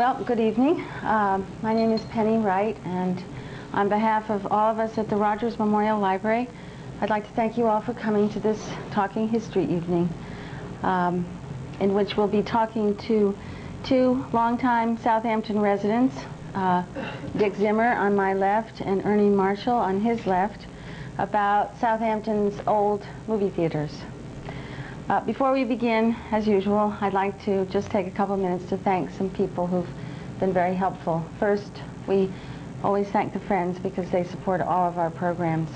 Well, good evening. My name is Penny Wright, and on behalf of all of us at the Rogers Memorial Library, I'd like to thank you all for coming to this Talking History evening, in which we'll be talking to two longtime Southampton residents, Dick Zimmer on my left and Ernie Marshall on his left, about Southampton's old movie theaters. Before we begin, as usual, I'd like to just take a couple minutes to thank some people who've been very helpful. First, we always thank the Friends because they support all of our programs.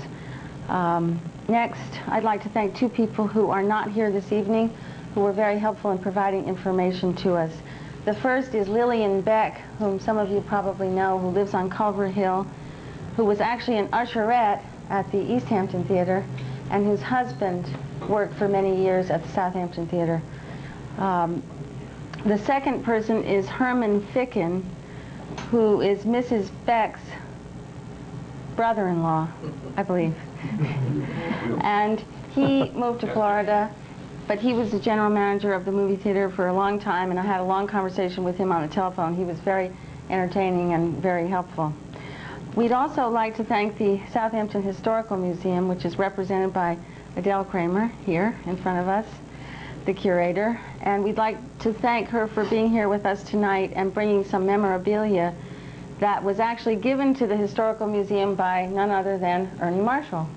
Next, I'd like to thank two people who are not here this evening who were very helpful in providing information to us. The first is Lillian Beck, whom some of you probably know, who lives on Culver Hill, who was actually an usherette at the East Hampton Theater, and whose husband worked for many years at the Southampton Theater. The second person is Herman Ficken, who is Mrs. Beck's brother-in-law, I believe. And he moved to Florida, but he was the general manager of the movie theater for a long time, and I had a long conversation with him on the telephone. He was very entertaining and very helpful. We'd also like to thank the Southampton Historical Museum, which is represented by Adele Kramer here in front of us, the curator, and we'd like to thank her for being here with us tonight and bringing some memorabilia that was actually given to the Historical Museum by none other than Ernie Marshall.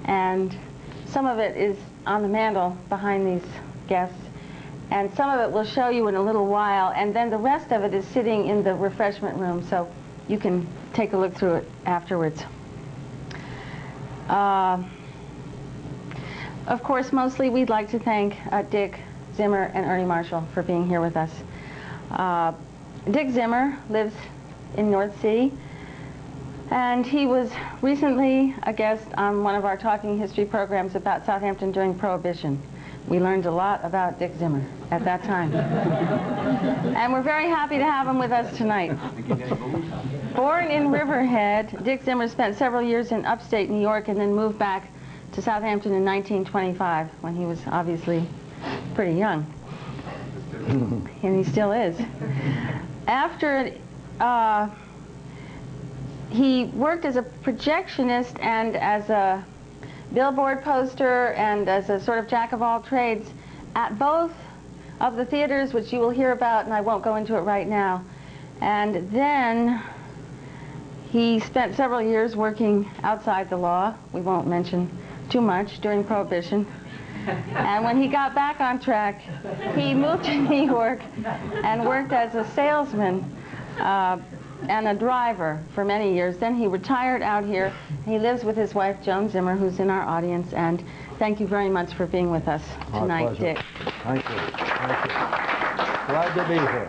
And some of it is on the mantle behind these guests, and some of it we'll show you in a little while, and then the rest of it is sitting in the refreshment room, so you can take a look through it afterwards. Of course, mostly we'd like to thank Dick Zimmer and Ernie Marshall for being here with us. Dick Zimmer lives in North Sea, and he was recently a guest on one of our Talking History programs about Southampton during Prohibition. We learned a lot about Dick Zimmer at that time. And we're very happy to have him with us tonight. Born in Riverhead, Dick Zimmer spent several years in upstate New York and then moved back to Southampton in 1925, when he was obviously pretty young. And he still is. After he worked as a projectionist and as a billboard poster and as a sort of jack of all trades at both of the theaters, which you will hear about, and I won't go into it right now. And then he spent several years working outside the law. We won't mention too much during Prohibition. And when he got back on track, he moved to New York and worked as a salesman and a driver for many years. Then he retired out here. He lives with his wife, Joan Zimmer, who's in our audience. And thank you very much for being with us tonight, Dick. Thank you. Thank you. Glad to be here.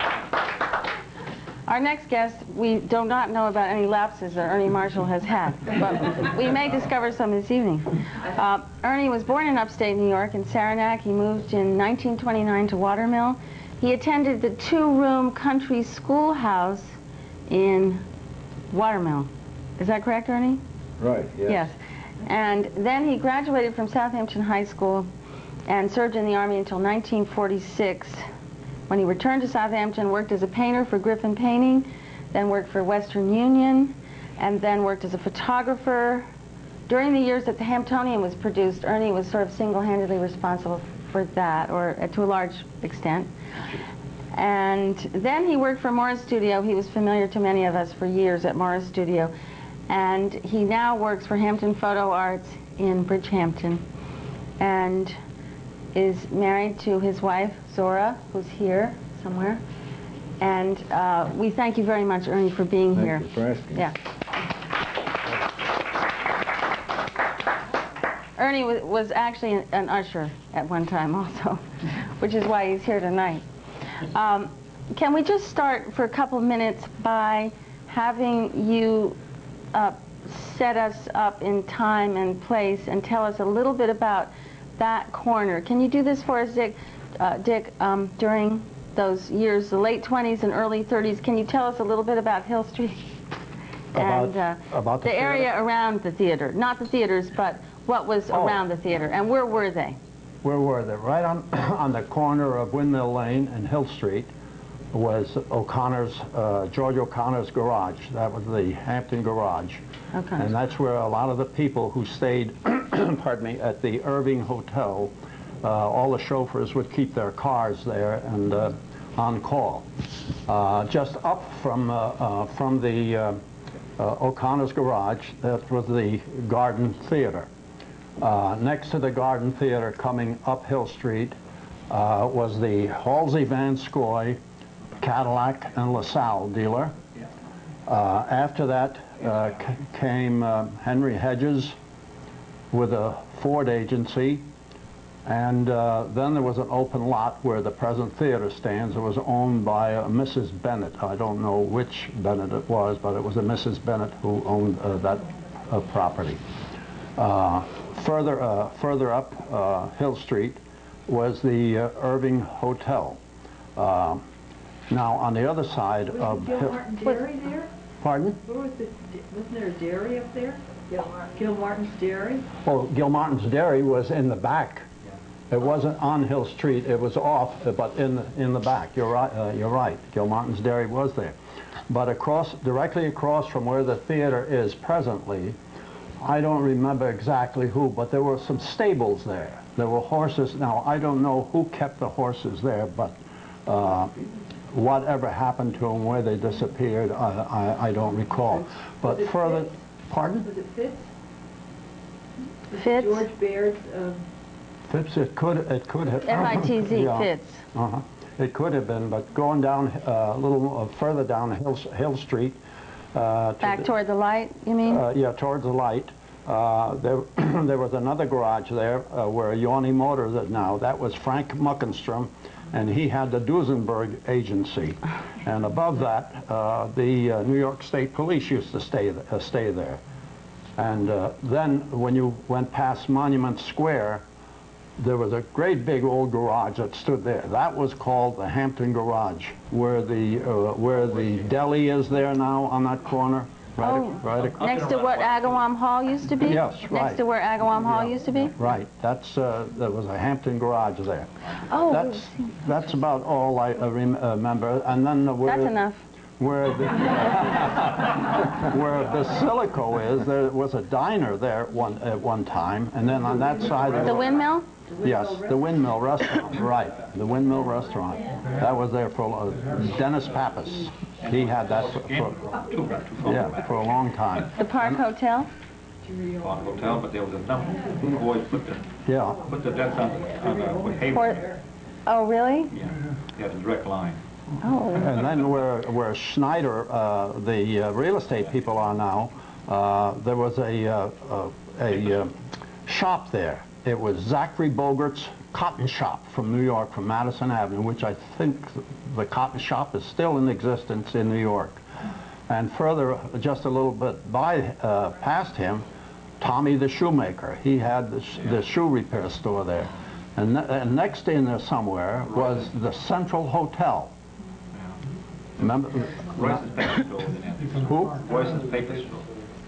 Our next guest, we do not know about any lapses that Ernie Marshall has had, but we may discover some this evening. Ernie was born in upstate New York in Saranac. He moved in 1929 to Watermill. He attended the two-room country schoolhouse in Watermill. Is that correct, Ernie? Right, yes. Yes. And then he graduated from Southampton High School and served in the Army until 1946. When he returned to Southampton, worked as a painter for Griffin Painting, then worked for Western Union, and then worked as a photographer. During the years that the Hamptonian was produced, Ernie was sort of single-handedly responsible for that, or to a large extent. And then he worked for Morris Studio. He was familiar to many of us for years at Morris Studio. And he now works for Hampton Photo Arts in Bridgehampton, and is married to his wife, Zora, who's here somewhere. And we thank you very much, Ernie, for being here. Thank you for asking. Yeah. Ernie was actually an usher at one time also, which is why he's here tonight. Can we just start for a couple of minutes by having you set us up in time and place and tell us a little bit about that corner. Can you do this for us, Dick? During those years, the late 20s and early 30s, can you tell us a little bit about Hill Street? About the area around the theater. Not the theaters, but what was around the theater, and where were they? Where were they? Right on the corner of Windmill Lane and Hill Street. was George O'Connor's garage. That was the Hampton Garage. Okay. And that's where a lot of the people who stayed, pardon me, at the Irving Hotel, all the chauffeurs would keep their cars there and on call. Just up from the O'Connor's garage, that was the Garden Theater. Next to the Garden Theater, coming up Hill Street, was the Halsey Van Scoy Cadillac and LaSalle dealer. After that came Henry Hedges with a Ford agency, and then there was an open lot where the present theater stands. It was owned by Mrs. Bennett. I don't know which Bennett it was, but it was a Mrs. Bennett who owned that property. Further up Hill Street was the Irving Hotel. Now, on the other side of Gilmartin Dairy there? Pardon? Wasn't there a dairy up there? Gilmartin's Dairy? Oh, Gilmartin's Dairy was in the back. It wasn't on Hill Street. It was off, but in the back. You're right. You're right. Gilmartin's Dairy was there, but directly across from where the theater is presently, I don't remember exactly who, but there were some stables there. There were horses. Now, I don't know who kept the horses there, but whatever happened to them, where they disappeared, I don't recall. But further, pardon? Was it Fitz? Fitz? George Baird's... Fitz, it could have. F-I-T-Z, Yeah. Fitz. It could have been, but going down a little further down Hill Street. Back toward the light, you mean? Yeah, towards the light. There was another garage there where Yawny Motors is now. That was Frank Muckenstrom, and he had the Duesenberg agency. And above that, the New York State Police used to stay there. And then when you went past Monument Square, there was a great big old garage that stood there. That was called the Hampton Garage, where the deli is there now on that corner. Right next to what Agawam Hall used to be? Yes, right. Next to where Agawam Hall used to be? Right. There was a Hampton Garage there. Oh. That's about all I remember. And then That's enough. Where Basilico is, there was a diner there at one time, and then on that side... The Windmill? Yes, the Windmill Restaurant, right. The Windmill Restaurant. That was there for Dennis Pappas. He had that for a long time. The Park Hotel? Park Hotel, but there was a number who always put the deaths on Hayward. Oh, really? Yeah, he had a direct line. Oh. And then where Schneider, the real estate people are now, there was a shop there. It was Zachary Bogart's Cotton Shop from New York, from Madison Avenue, which I think the cotton shop is still in existence in New York. And further, just a little bit past him, Tommy the Shoemaker. He had the shoe repair store there. And next in there somewhere was the Central Hotel. Remember? Royce's Paper Store was in there. Who? Royce's Paper Store.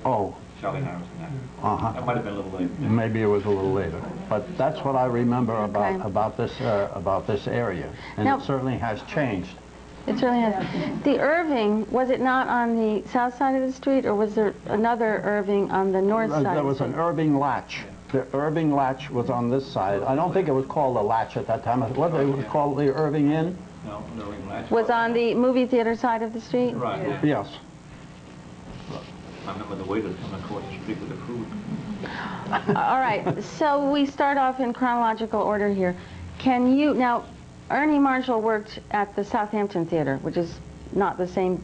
Oh. Charlie Harrison. That might have been a little later. Maybe it was a little later, but that's what I remember about this area, and now, it certainly has changed. It certainly has. The Irving, was it not on the south side of the street, or was there another Irving on the north side? There was an Irving Latch. The Irving Latch was on this side. I don't think it was called the Latch at that time. What it was called, the Irving Inn? No, the Irving Latch. Was on the movie theater side of the street? Right. Yeah. Yes. I remember the waiters coming across the street with the food. All right, so we start off in chronological order here. Can you, now, Ernie Marshall worked at the Southampton Theater, which is not the same,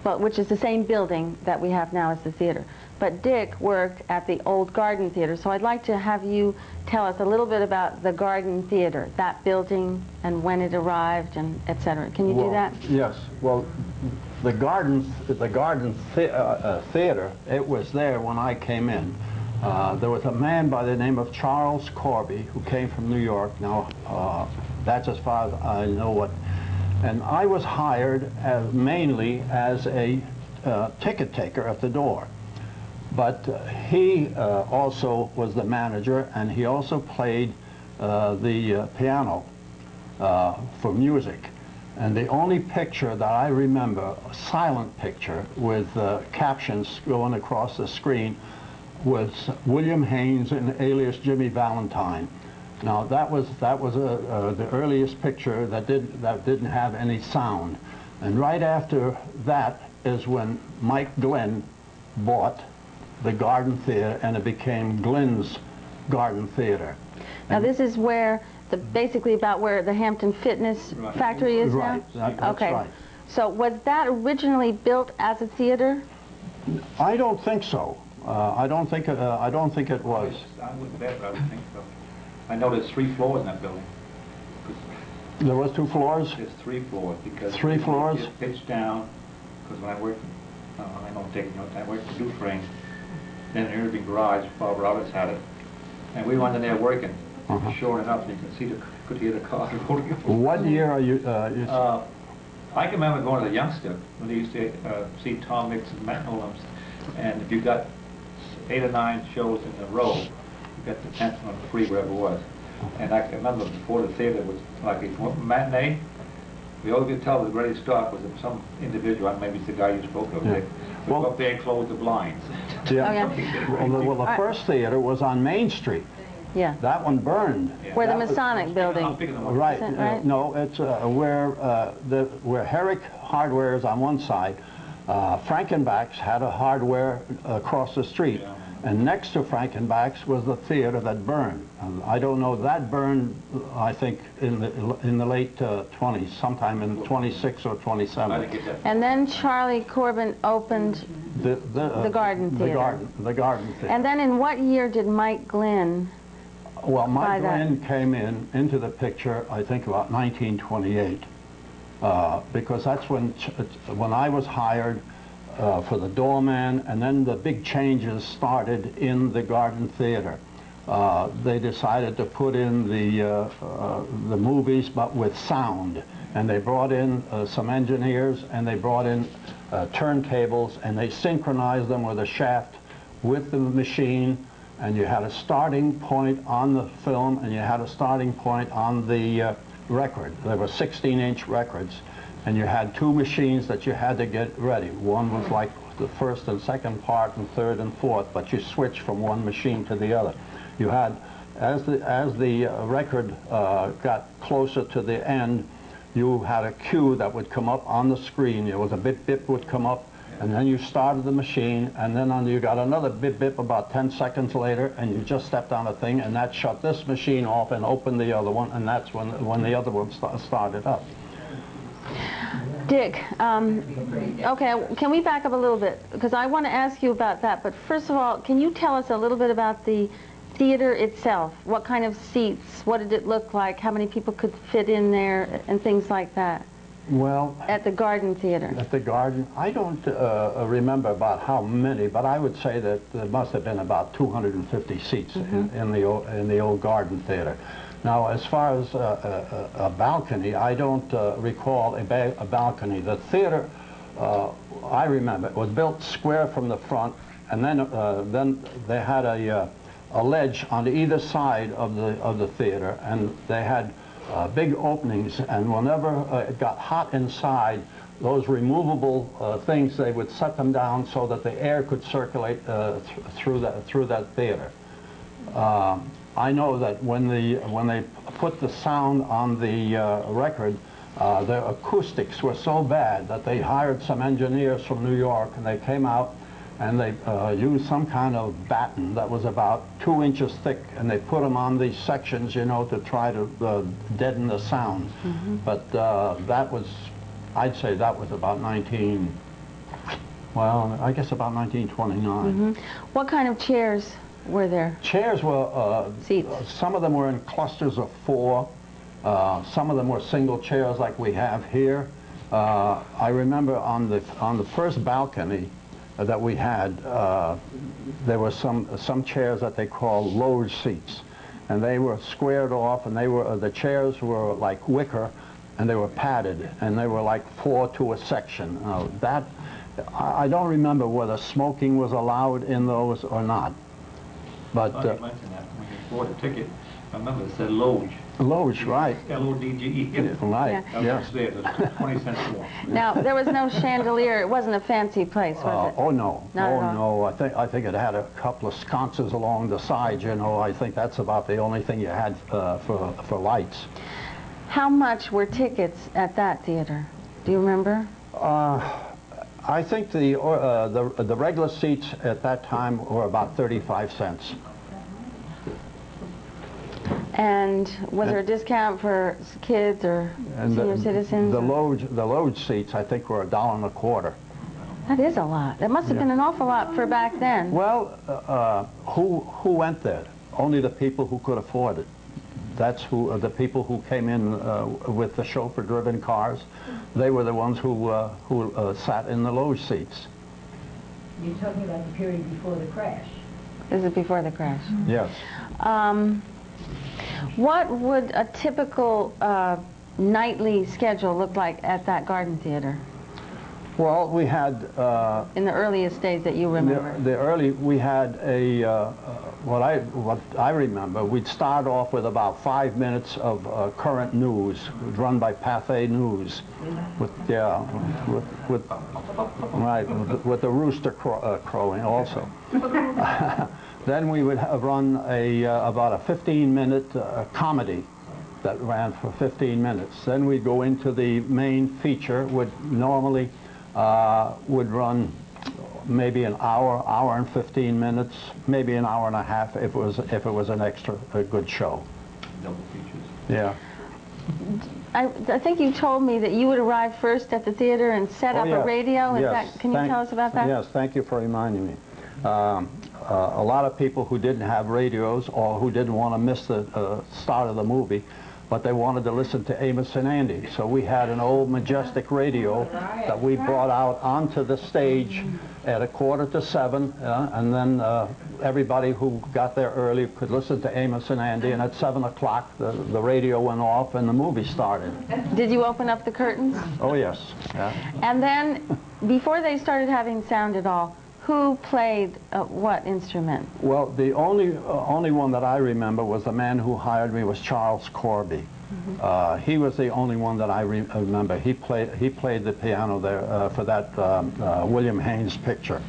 well, which is the same building that we have now as the theater. But Dick worked at the old Garden Theater, so I'd like to have you tell us a little bit about the Garden Theater, that building and when it arrived and et cetera. Can you do that? Yes. Well, the Garden Theater, it was there when I came in. There was a man by the name of Charles Corby who came from New York. Now, that's as far as I know what. And I was hired mainly as a ticket taker at the door. But he also was the manager, and he also played the piano for music. And the only picture that I remember, a silent picture with captions going across the screen, was William Haynes in Alias Jimmy Valentine. Now that was the earliest picture that didn't have any sound. And right after that is when Mike Glenn bought the Garden Theater, and it became Glenn's Garden Theater. Now this is where basically about where the Hampton Fitness factory is now? Right, that's okay. right. So was that originally built as a theater? I don't think so. I don't think it was. I wouldn't bet, but I would think so. I know there's 3 floors in that building. There was 2 floors? There's 3 floors because 3 floors? It's pitched down. Because when I worked, I don't take notes. I worked for Dufresne. Then in Irving Garage, Bob Roberts had it, and we went in there working. Sure enough, you can see could hear the cars rolling. What year are you? I can remember going as a youngster when they used to see Tom Mix and Matt Holmes, and if you got 8 or 9 shows in a row, you got the 10th one free, wherever it was. And I can remember before the theater was like a matinee, the only could tell the ready stock was some individual, maybe it's the guy you spoke of, they would go up there and close the blinds. Yeah. Well, the first theater was on Main Street. Yeah. That one burned. Yeah. Where the Masonic building. Right. Right? No, it's where Herrick Hardware is on one side. Frankenbach's had a hardware across the street. Yeah. And next to Frankenbach's was the theater that burned. I don't know, that burned, I think, in the late 20s, sometime in 26 or 27. And then Charlie Corbin opened the Garden Theater. The Garden Theater. And then in what year did Mike Glenn? Well, Mike Glenn came into the picture, I think, about 1928, because that's when I was hired for the doorman, and then the big changes started in the Garden Theater. They decided to put in the movies, but with sound, and they brought in some engineers, and they brought in turntables, and they synchronized them with a shaft with the machine, and you had a starting point on the film, and you had a starting point on the record. There were 16-inch records, and you had 2 machines that you had to get ready. One was like the first and second part, and third and fourth, but you switched from one machine to the other. You had, as the record got closer to the end, you had a cue that would come up on the screen. There was a bip would come up, and then you started the machine, and then you got another bip about 10 seconds later, and you just stepped on a thing, and that shut this machine off and opened the other one, and that's when the other one started up. Dick, okay, can we back up a little bit? Because I want to ask you about that, but first of all, can you tell us a little bit about the theater itself? What kind of seats? What did it look like? How many people could fit in there, and things like that? Well, at the Garden Theater. At the Garden, I don't remember about how many, but I would say that there must have been about 250 seats in the old Garden Theater. Now, as far as a balcony, I don't recall a balcony. The theater, I remember, it was built square from the front, and then they had a ledge on either side of the theater, and they had big openings, and whenever it got hot inside, those removable things, they would set them down so that the air could circulate through that theater. I know that when they put the sound on the record, the acoustics were so bad that they hired some engineers from New York, and they came out and they used some kind of batten that was about 2 inches thick, and they put them on these sections, you know, to try to deaden the sound. But that was, I'd say that was about I guess about 1929. What kind of chairs were there? Chairs were, seats. Some of them were in clusters of 4. Some of them were single chairs like we have here. I remember on the first balcony that we had, there were some chairs that they called loge seats, and they were squared off, and the chairs were like wicker, and they were padded, and they were like 4 to a section. I don't remember whether smoking was allowed in those or not. But you mentioned that when you bought a ticket, I remember it said Loge. Loge, right. L-O-D-G-E. Right, Yeah. That was yes. upstairs, it was 20 cents more. Now, there was no chandelier. It wasn't a fancy place, was it? Oh no, Not at all. no. I think it had a couple of sconces along the sides. You know, I think that's about the only thing you had for lights. How much were tickets at that theater? Do you remember? I think the regular seats at that time were about 35 cents. And was there a discount for kids or senior citizens? The Loge seats, I think, were $1.25. That is a lot. That must have been an awful lot for back then. Well, who went there? Only the people who could afford it. That's who the people who came in with the chauffeur-driven cars. They were the ones who sat in the Loge seats. You're talking about the period before the crash. This is before the crash. Yes. What would a typical nightly schedule look like at that Garden Theater Well, we had in the earliest days that you remember? we had a what I remember. We'd start off with about 5 minutes of current news, run by Pathé News, with the rooster crowing also. Then we would run about a 15-minute comedy that ran for 15 minutes. Then we'd go into the main feature, would normally would run maybe an hour, hour and 15 minutes, maybe an hour and a half if it was a good show. Double features. Yeah. I think you told me that you would arrive first at the theater and set up a radio. Is that, can you tell us about that? Yes, thank you for reminding me. A lot of people who didn't have radios or who didn't want to miss the start of the movie, but they wanted to listen to Amos and Andy. So we had an old Majestic radio that we brought out onto the stage at 6:45, and then everybody who got there early could listen to Amos and Andy, and at 7 o'clock the radio went off and the movie started. Did you open up the curtains? Oh yes. Yeah. And then, before they started having sound at all, who played what instrument? Well, the only one that I remember was the man who hired me was Charles Corby. He was the only one that I remember. He played the piano there for that William Haynes picture.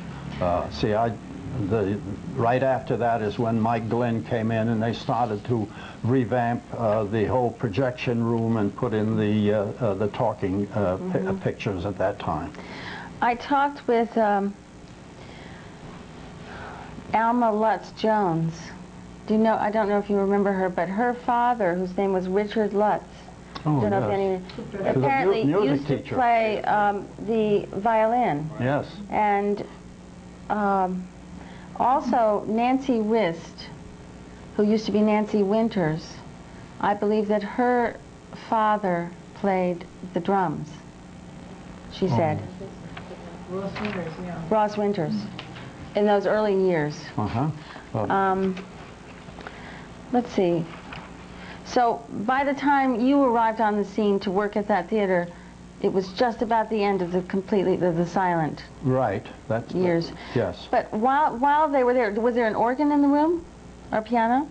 Right after that is when Mike Glenn came in and they started to revamp the whole projection room and put in the talking pictures at that time. I talked with Alma Lutz Jones. Do you know? I don't know if you remember her, but her father, whose name was Richard Lutz, Oh, don't know if any, apparently used to play the violin. Yes. And also Nancy Wist, who used to be Nancy Winters. I believe that her father played the drums, she said. Ross Winters, yeah. Ross Winters, in those early years. Let's see. So by the time you arrived on the scene to work at that theater, it was just about the end of the silent years. Yes. But while they were there, was there an organ in the room, or piano?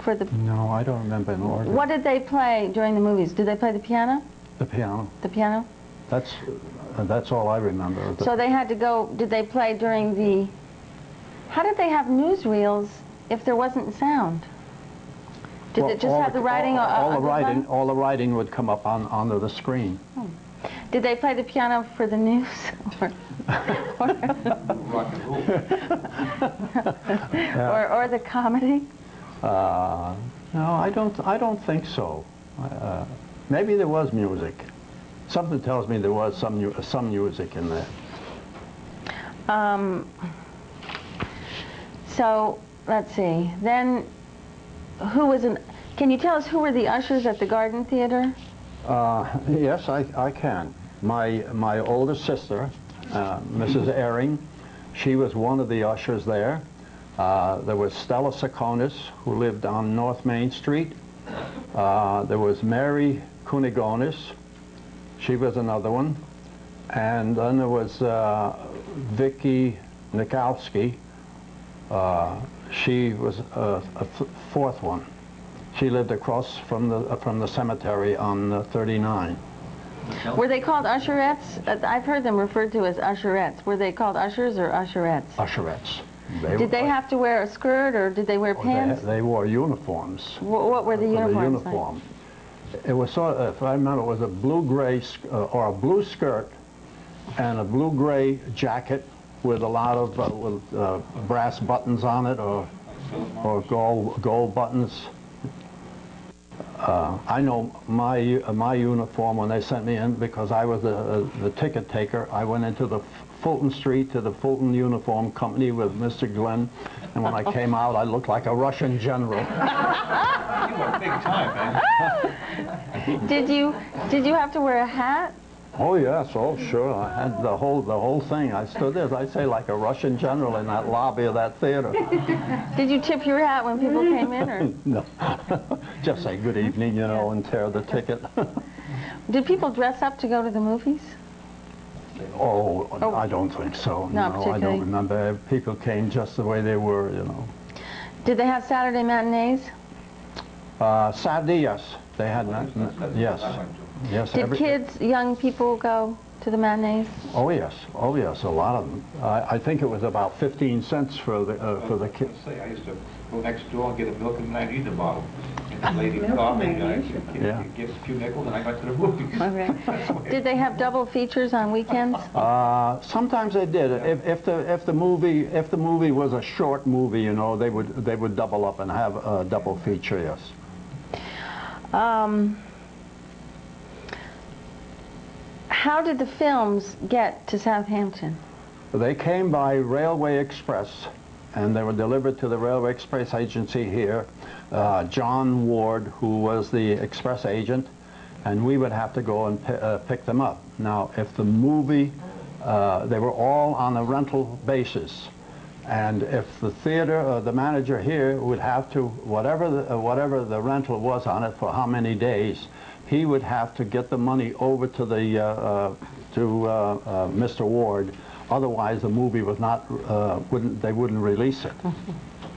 For the No, I don't remember an organ. What did they play during the movies? Did they play the piano? The piano. The piano? That's all I remember. So they had to go. Did they play during the? How did they have newsreels if there wasn't sound? Did it just have the writing? All the writing would come up onto the screen. Did they play the piano for the news? Rock and roll. Or the comedy? No, I don't think so. Maybe there was music. Something tells me there was some music in there. So let's see. Then, can you tell us who were the ushers at the Garden Theater? Yes, I can. My older sister, Mrs. Ehring, she was one of the ushers there. There was Stella Sakonis, who lived on North Main Street. There was Mary Kunigonis. She was another one. And then there was Vicky Nikowski. She was a fourth one. She lived across from the cemetery on 39. Were they called usherettes? I've heard them referred to as usherettes. Were they called ushers or usherettes? Usherettes. Did they have to wear a skirt or did they wear pants? They wore uniforms. What were the uniforms uniform. It was sort of, if I remember, it was a blue-gray or a blue skirt and a blue-gray jacket with a lot of brass buttons on it or gold buttons. I know my uniform when they sent me in, because I was the ticket taker. I went into the Fulton Street to the Fulton Uniform Company with Mr. Glenn, and when I came out, I looked like a Russian general. You were big time, man. Did you have to wear a hat? Oh yes, oh sure. I had the whole thing. I stood there, as I say, like a Russian general in that lobby of that theater. Did you tip your hat when people came in, or? No, just say good evening, you know, and tear the ticket. Did people dress up to go to the movies? Oh, I don't think so. Not no, I particularly. don't remember. People came just the way they were, you know. Did they have Saturday matinees? Saturday, yes. They had, yes. Yes. Did kids, young people go to the matinees? Oh yes, a lot of them. I think it was about 15 cents for the kids. I used to go next door and get a milk and magnesia bottle. And the lady coffee, Yeah. give a few nickels, and I went to the movies. Okay. Did they have double features on weekends? Sometimes they did. If the movie was a short movie, you know, they would double up and have a double feature. Yes. How did the films get to Southampton? They came by Railway Express, and they were delivered to the Railway Express agency here. John Ward, who was the express agent, and we would have to go and pick them up. Now, if the movie, they were all on a rental basis, and if the theater, the manager here would have to, whatever the rental was on it for how many days, he would have to get the money over to the Mr. Ward. Otherwise, the movie was not they wouldn't release it.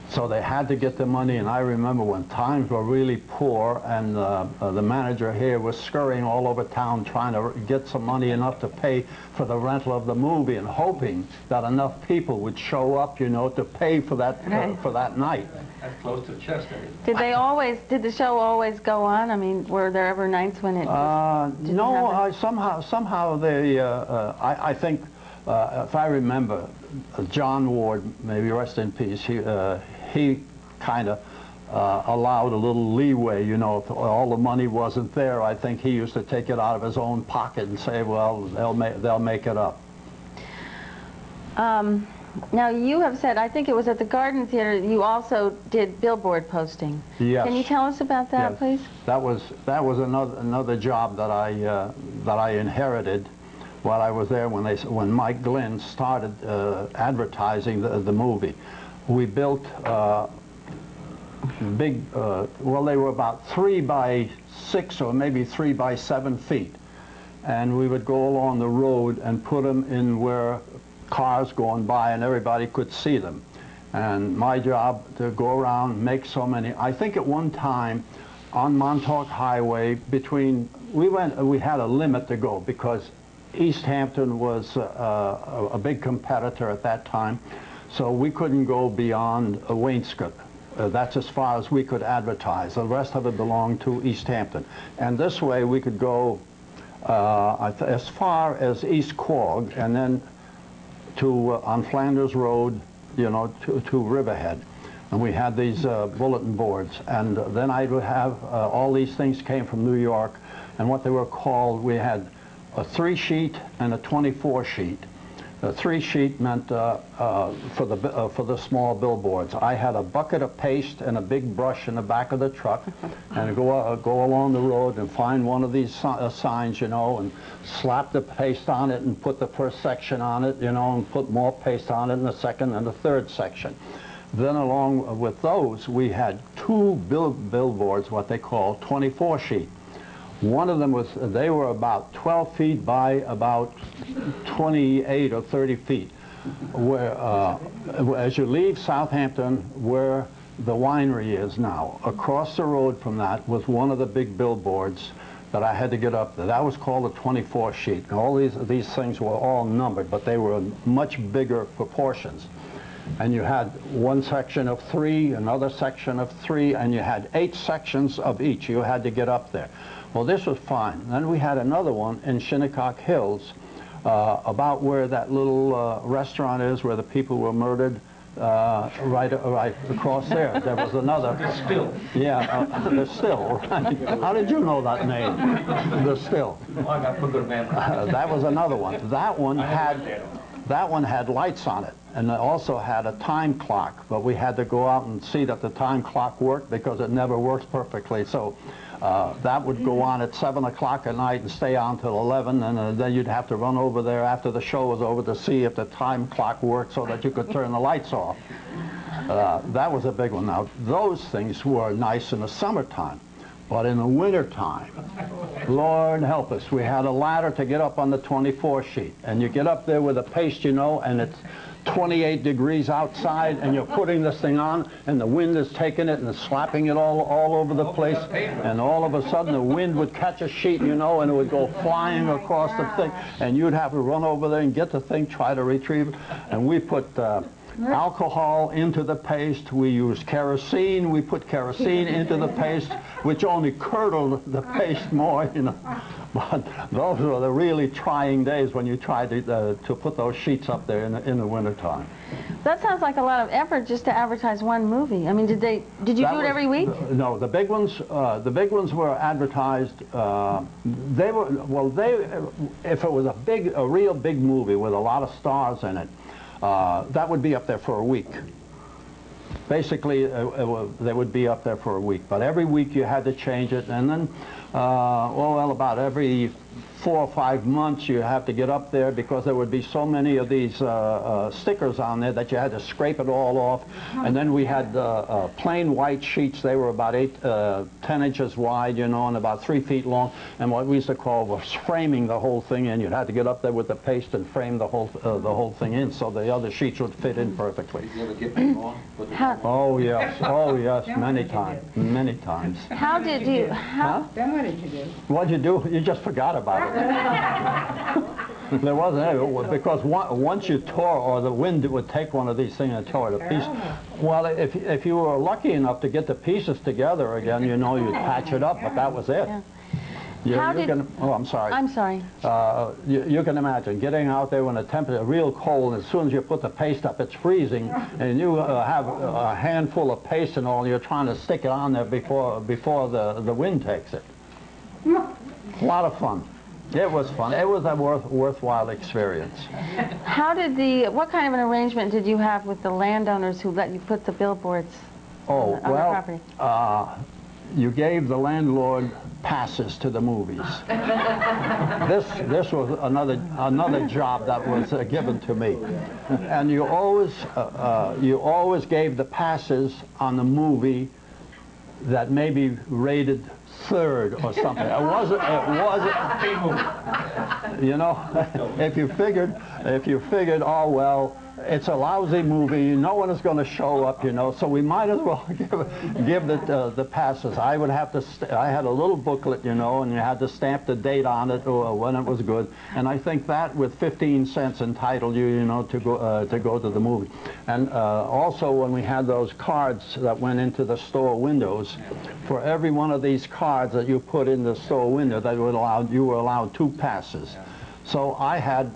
So they had to get the money. And I remember when times were really poor, and the manager here was scurrying all over town trying to get some money enough to pay for the rental of the movie, and hoping that enough people would show up, you know, to pay for that night. That's close to Chester. Did the show always go on? I mean, were there ever nights when it didn't no, happen? somehow they, I think, if I remember, John Ward, maybe rest in peace, he kind of allowed a little leeway, you know, if all the money wasn't there. I think he used to take it out of his own pocket and say, well, they'll make it up. Now, you have said, I think it was at the Garden Theater, you also did billboard posting. Yes. Can you tell us about that, Yes. please? That was another job that I inherited while I was there when Mike Glenn started advertising the movie. We built big, well, they were about 3 by 6 or maybe 3 by 7 feet, and we would go along the road and put them in where cars going by and everybody could see them. And my job to go around, make so many. I think at one time on Montauk Highway, we had a limit to go because East Hampton was a big competitor at that time, so we couldn't go beyond Wainscott. That's as far as we could advertise. The rest of it belonged to East Hampton. And this way we could go as far as East Quogue, and then to on Flanders Road, you know, to Riverhead. And we had these bulletin boards. And then I would have, all these things came from New York, and what they were called, we had a 3-sheet and a 24-sheet. The 3-sheet meant for the small billboards. I had a bucket of paste and a big brush in the back of the truck, and go along the road and find one of these signs, you know, and slap the paste on it and put the first section on it, you know, and put more paste on it in the second and the third section. Then along with those, we had 2 billboards, what they call 24-sheet. One of them they were about 12 feet by about 28 or 30 feet. Where, as you leave Southampton, where the winery is now. Across the road from that was one of the big billboards that I had to get up there. That was called a 24 sheet. And all these things were all numbered, but they were much bigger proportions. And you had one section of 3, another section of 3, and you had 8 sections of each. You had to get up there. Well, this was fine. Then we had another one in Shinnecock Hills, about where that little restaurant is where the people were murdered, right across there. There was another. The Still. Yeah, the Still. Right. How did you know that name? The Still. Oh, I got a good memory. That was another one. That one had lights on it, and it also had a time clock, but we had to go out and see that the time clock worked because it never works perfectly. So that would go on at 7 o'clock at night and stay on till 11, and then you'd have to run over there after the show was over to see if the time clock worked so that you could turn the lights off. That was a big one. Now, those things were nice in the summertime. But in the wintertime, Lord help us, we had a ladder to get up on the 24 sheet. And you get up there with a paste, you know, and it's 28 degrees outside, and you're putting this thing on, and the wind is taking it and it's slapping it all over the place. And all of a sudden, the wind would catch a sheet, you know, and it would go flying across the thing. And you'd have to run over there and get the thing, try to retrieve it. And we put alcohol into the paste. We used kerosene. We put kerosene into the paste, which only curdled the paste more, you know. But those were the really trying days when you tried to put those sheets up there in the wintertime. That sounds like a lot of effort just to advertise one movie. I mean, did you do it every week? No, the big ones were advertised. If it was a real big movie with a lot of stars in it, that would be up there for a week. Basically, they would be up there for a week. But every week you had to change it, and then, about every 4 or 5 months you have to get up there because there would be so many of these stickers on there that you had to scrape it all off. And then we had plain white sheets. They were about 10 inches wide, you know, and about 3 feet long. And what we used to call was framing the whole thing in. You'd have to get up there with the paste and frame the whole thing in so the other sheets would fit in perfectly. Did you ever get them wrong? Oh yes, many times. How did you? Then what did you do? What'd you do? You just forgot about it. There wasn't any, because once you tore, or the wind would take one of these things and tore it to pieces. Well, if you were lucky enough to get the pieces together again, you know, you'd patch it up, but that was it. Yeah. I'm sorry. I'm sorry. You can imagine getting out there when the temperature is real cold, and as soon as you put the paste up, it's freezing, and you have a handful of paste and all, you're trying to stick it on there before the wind takes it. A lot of fun. It was fun. It was a worthwhile experience. What kind of an arrangement did you have with the landowners who let you put the billboards on the property? You gave the landlord passes to the movies. This was another job that was given to me, and you always gave the passes on the movie that maybe rated 3rd or something. It wasn't. You know, if you figured, oh well, it's a lousy movie, no one is going to show up, you know, so we might as well give the passes. I would have to. I had a little booklet, you know, and you had to stamp the date on it or when it was good. And I think that with 15 cents entitled you, you know, to go to the movie. And also when we had those cards that went into the store windows, for every one of these cards that you put in the store window, you were allowed 2 passes. So I had.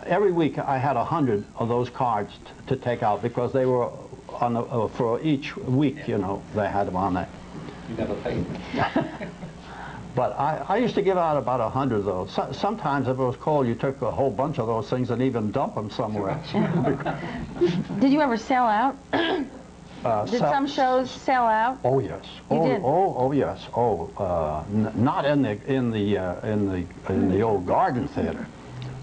Every week I had 100 of those cards to take out because they were on for each week, you know, they had them on there. You never paid. But I used to give out about 100 of those. Sometimes if it was cold, you took a whole bunch of those things and even dump them somewhere. Did you ever sell out? Did some shows sell out? Oh yes. You did? Oh yes. Not in the old Garden Theater.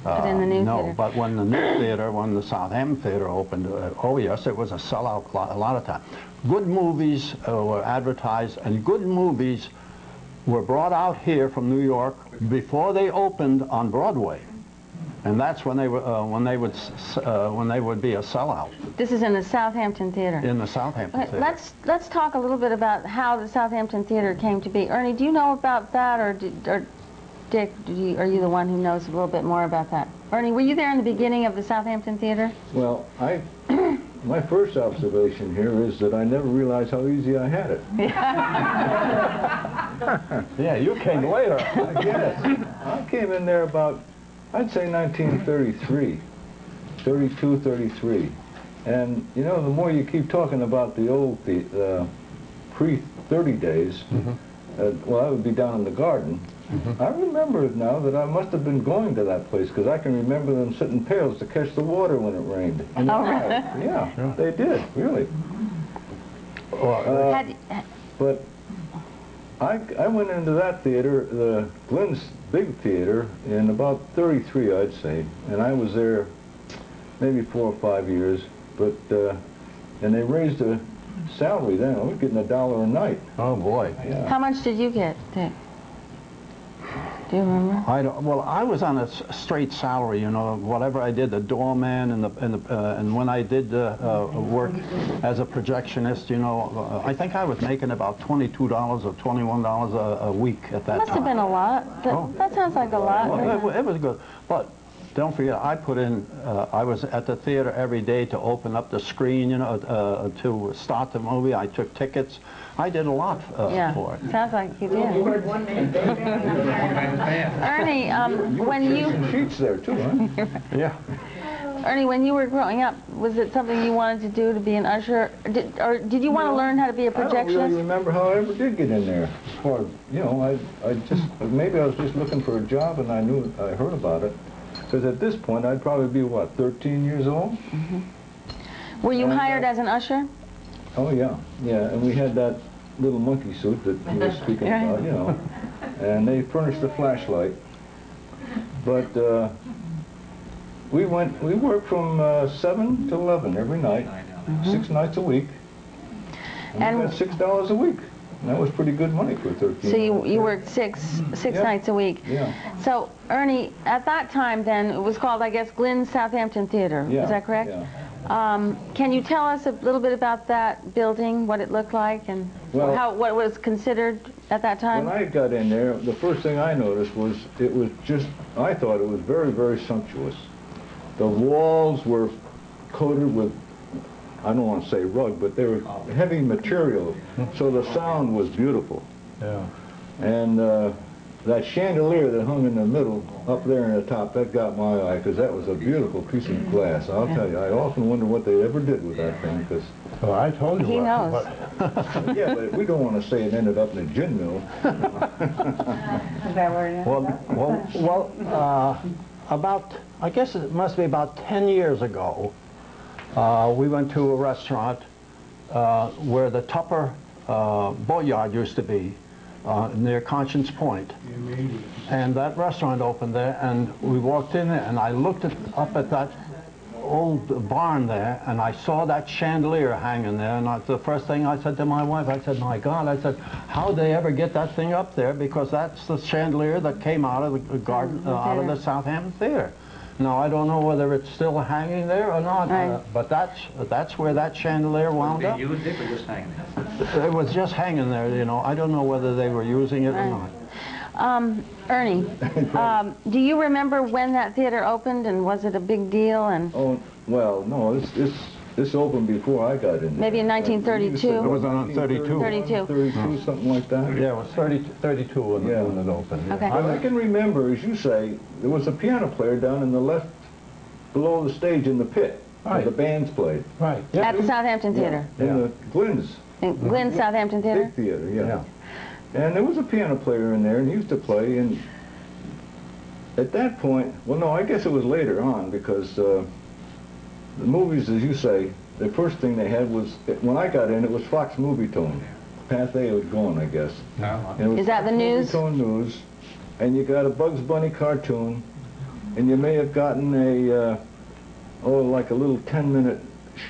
But in the new no, theater. but when the new theater, when the Southampton Theater opened, oh yes, it was a sellout a lot of time. Good movies were advertised, and good movies were brought out here from New York before they opened on Broadway. And that's when they when they would be a sellout This is in the Southampton Theater. in the Southampton Okay, Theater. let's talk a little bit about how the Southampton Theater came to be. Ernie, do you know about that, or Dick, are you the one who knows a little bit more about that? Ernie, were you there in the beginning of the Southampton Theater? Well, my first observation here is that I never realized how easy I had it. Yeah, you came later. I guess. I came in there about, I'd say 1933, 32, 33. And, you know, the more you keep talking about the old pre-30 days, well, I would be down in the garden. I remember it now that I must have been going to that place, because I can remember them sitting pails to catch the water when it rained. Oh, really? Yeah, they did, really. But I went into that theater, the Glenn's Big Theater, in about 33, I'd say, and I was there maybe 4 or 5 years. But and they raised the salary then. I was getting $1 a night. Oh boy. Yeah. How much did you get, Dick? Do you remember? Well, I was on a straight salary, you know, whatever I did, the doorman and when I did work as a projectionist, you know, I think I was making about $22 or $21 a week at that Must time. have been a lot. That sounds like a lot. Well, it was good, but don't forget, I put in, I was at the theater every day to open up the screen, you know, to start the movie. I took tickets. I did a lot for it. Sounds like you did. You heard one man Ernie, when you Sheets there too, huh? Yeah. Ernie, when you were growing up, was it something you wanted to do, to be an usher, or did you want to learn how to be a I don't really projectionist? remember how I ever did get in there. Or, you know, I just, maybe I was just looking for a job and I heard about it. Because at this point, I'd probably be, what, 13 years old? Were you And, hired as an usher? Oh, yeah. Yeah, and we had that little monkey suit that you were speaking about, you know. And they furnished the flashlight. But we worked from 7 to 11 every night, 6 nights a week. And we got $6 a week. And that was pretty good money for 13. So you worked six nights a week. Yeah. So, Ernie, at that time then, it was called, I guess, Glenn's Southampton Theater. Yeah, Is that correct? yeah. Can you tell us a little bit about that building, what it looked like, and what was considered at that time? When I got in there, the first thing I noticed was I thought it was very, very sumptuous. The walls were coated with, I don't want to say rug, but they were heavy material, so the sound was beautiful. Yeah. And that chandelier that hung in the middle, up there in the top, that got my eye, because that was a beautiful piece of glass. I'll tell you, I often wonder what they ever did with that thing, because... Well, I told you He knows. Yeah, but we don't want to say it ended up in a gin mill. Is that where it is? About, I guess it must be about 10 years ago, we went to a restaurant where the Tupper Boatyard used to be, near Conscience Point. And that restaurant opened there, and we walked in there, and I looked up at that old barn there, and I saw that chandelier hanging there, and the first thing I said to my wife, I said, my God, I said, how'd they ever get that thing up there? Because that's the chandelier that came out of the garden, out of the Southampton Theater. Now, I don't know whether it's still hanging there or not, but that's where that chandelier wound up. You and Dick were just hanging there. It was just hanging there, you know. I don't know whether they were using it or not. Ernie, do you remember when that theater opened, and was it a big deal? And Oh, well, no, this opened before I got in there. maybe in 1932? It was on 32. 32. 32, something like that. Yeah, it was 32 when it opened. Okay. I can remember, as you say, there was a piano player down in the left, below the stage in the pit, where Right. the bands played. Right. At the Southampton Theater? In the Glenn's In Glenn's Southampton Theater? Big Theater, yeah. And there was a piano player in there, and he used to play, and at that point, well, no, I guess it was later on, because the movies, as you say, the first thing they had was, when I got in, it was Fox Movie Tone. Pathé was going, I guess. And it was Is that the Fox news? Movie Tone News, and you got a Bugs Bunny cartoon, and you may have gotten a, like a little 10-minute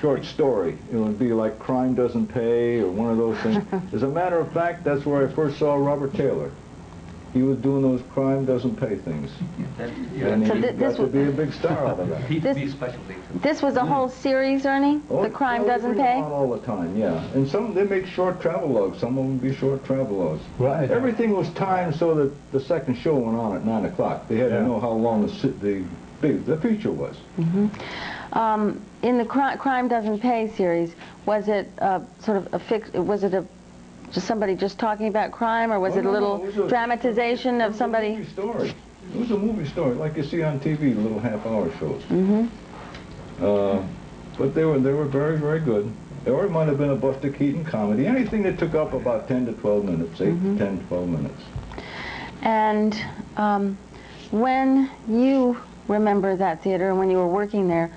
short story. It would be like Crime Doesn't Pay, or one of those things. As a matter of fact, that's where I first saw Robert Taylor. he was doing those crime doesn't pay things. And So he got to be a big star out of that. PTV specialty. This was a whole series, Ernie? The Crime Doesn't Pay? All the time, yeah. And some, they make short travel logs. Some of them be short travel logs. Right. Everything was timed so that the second show went on at 9 o'clock. They had to know how long the feature was. In the Crime Doesn't Pay series, was it sort of just somebody just talking about crime, or was it a little dramatization of somebody? It was a movie story. It was a movie story, like you see on TV, little half-hour shows. But they were very, very good. Or it might have been a Buster Keaton comedy. Anything that took up about 10 to 12 minutes, 8 to 10, 12 minutes. And when you remember that theater, and when you were working there,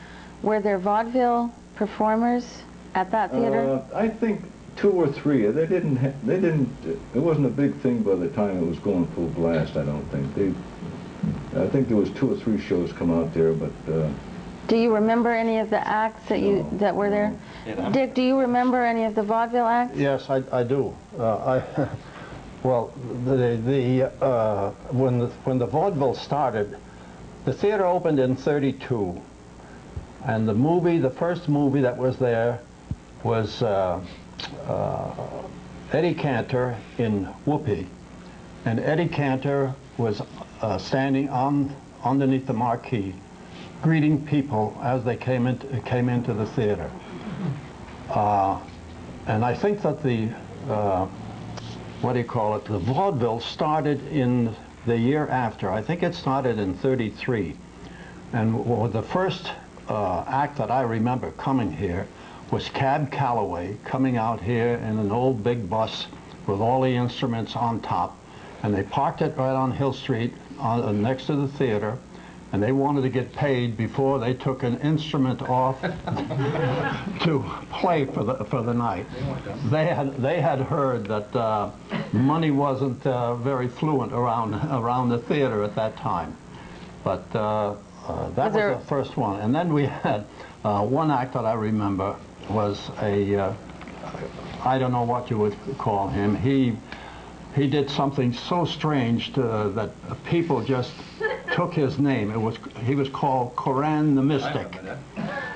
were there vaudeville performers at that theater? I think 2 or 3. They didn't. It wasn't a big thing by the time it was going full blast. I don't think. I think there was 2 or 3 shows come out there, but. Do you remember any of the acts that were there? Yeah. Dick, do you remember any of the vaudeville acts? Yes, I do. Well, when the vaudeville started, the theater opened in '32, and the first movie that was there was Eddie Cantor in Whoopee, and Eddie Cantor was standing underneath the marquee, greeting people as they came into the theater. And I think that the the vaudeville started in the year after. I think it started in '33, and the first act that I remember coming here was Cab Calloway coming out here in an old big bus with all the instruments on top, and they parked it right on Hill Street next to the theater, and they wanted to get paid before they took an instrument off to play for the night. They had heard that money wasn't very fluent around the theater at that time, but that was the first one. And then we had one act that I remember was I don't know what you would call him. He did something so strange that people just took his name. He was called Koran the Mystic.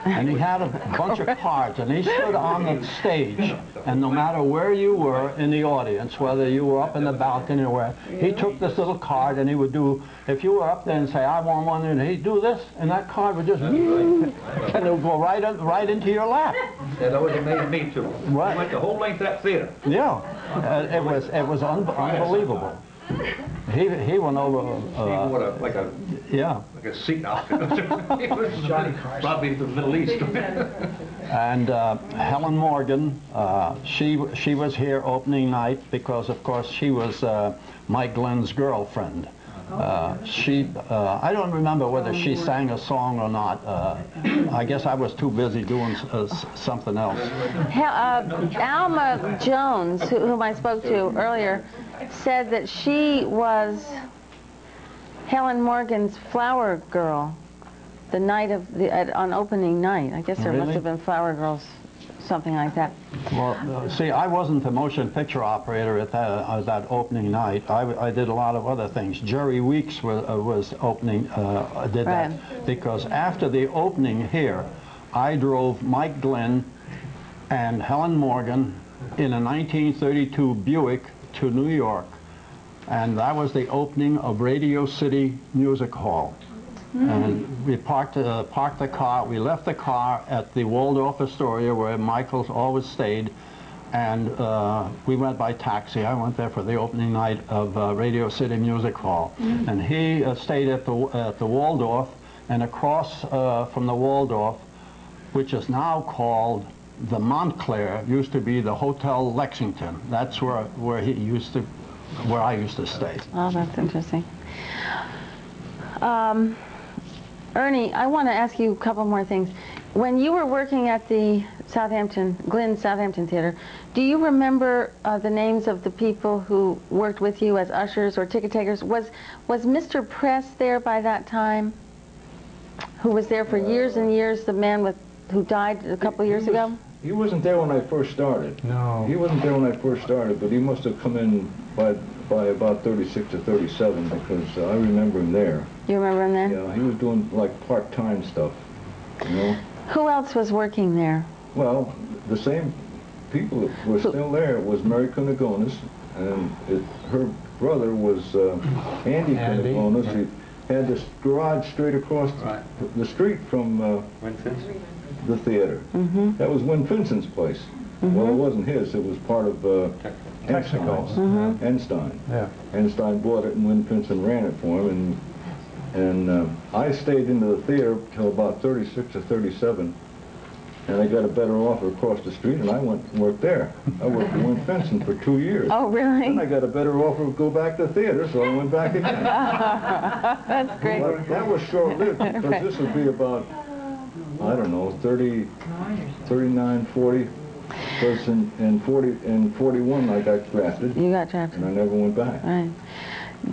And he had a bunch of cards, and he stood on the stage, and no matter where you were in the audience, whether you were up in the balcony or where, he took this little card and he would do, if you were up there and say, I want one, and he'd do this, and that card would just, and it would go right into your lap. That always amazed me too. Right. We went the whole length of that theater. Yeah, it was unbelievable. He went over. He wore like a seat outfit. Probably the Middle East. And Helen Morgan, she was here opening night because, of course, she was Mike Glenn's girlfriend. I don't remember whether she sang a song or not. I guess I was too busy doing something else. Alma Jones, whom I spoke to earlier, said that she was Helen Morgan's flower girl the night of on opening night. I guess there must have been flower girls, something like that. Well, see, I wasn't the motion picture operator at that opening night. I did a lot of other things. Jerry Weeks was opening, did that, because after the opening here, I drove Mike Glenn and Helen Morgan in a 1932 Buick to New York, and that was the opening of Radio City Music Hall. And we parked the car. We left the car at the Waldorf Astoria, where Michael's always stayed, and we went by taxi. I went there for the opening night of Radio City Music Hall, and he stayed at the Waldorf, and across from the Waldorf, which is now called the Montclair, used to be the Hotel Lexington. That's where I used to stay. Oh, that's interesting. Ernie, I want to ask you a couple more things. When you were working at the Glenn Southampton Theater, do you remember the names of the people who worked with you as ushers or ticket takers? Was Mr. Press there by that time? Who was there for years and years, the man who died a couple years ago? He wasn't there when I first started. No. He wasn't there when I first started, but he must have come in by about 36 or 37 because I remember him there. You remember him then? Yeah, he was doing like part-time stuff, you know. Who else was working there? Well, the same people that were still there. It was Mary Cunegonis, and her brother was Andy Cunegonis. He had this garage straight across the street from the theater. Mm-hmm. That was Win Vincent's place. Mm-hmm. Well, it wasn't his. It was part of Enstein's. Mm-hmm. Enstein. Yeah. Enstein bought it, and Win Vincent ran it for him. And I stayed into the theater till about 36 or 37. And I got a better offer across the street, and I went and worked there. I worked for Win Vincent for 2 years. Oh, really? Then I got a better offer to go back to the theater, so I went back again. That's great. But that was short-lived, because this would be about, I don't know, 30, 39, 40. Because in 41 I got drafted, You got drafted. and I never went back. Right.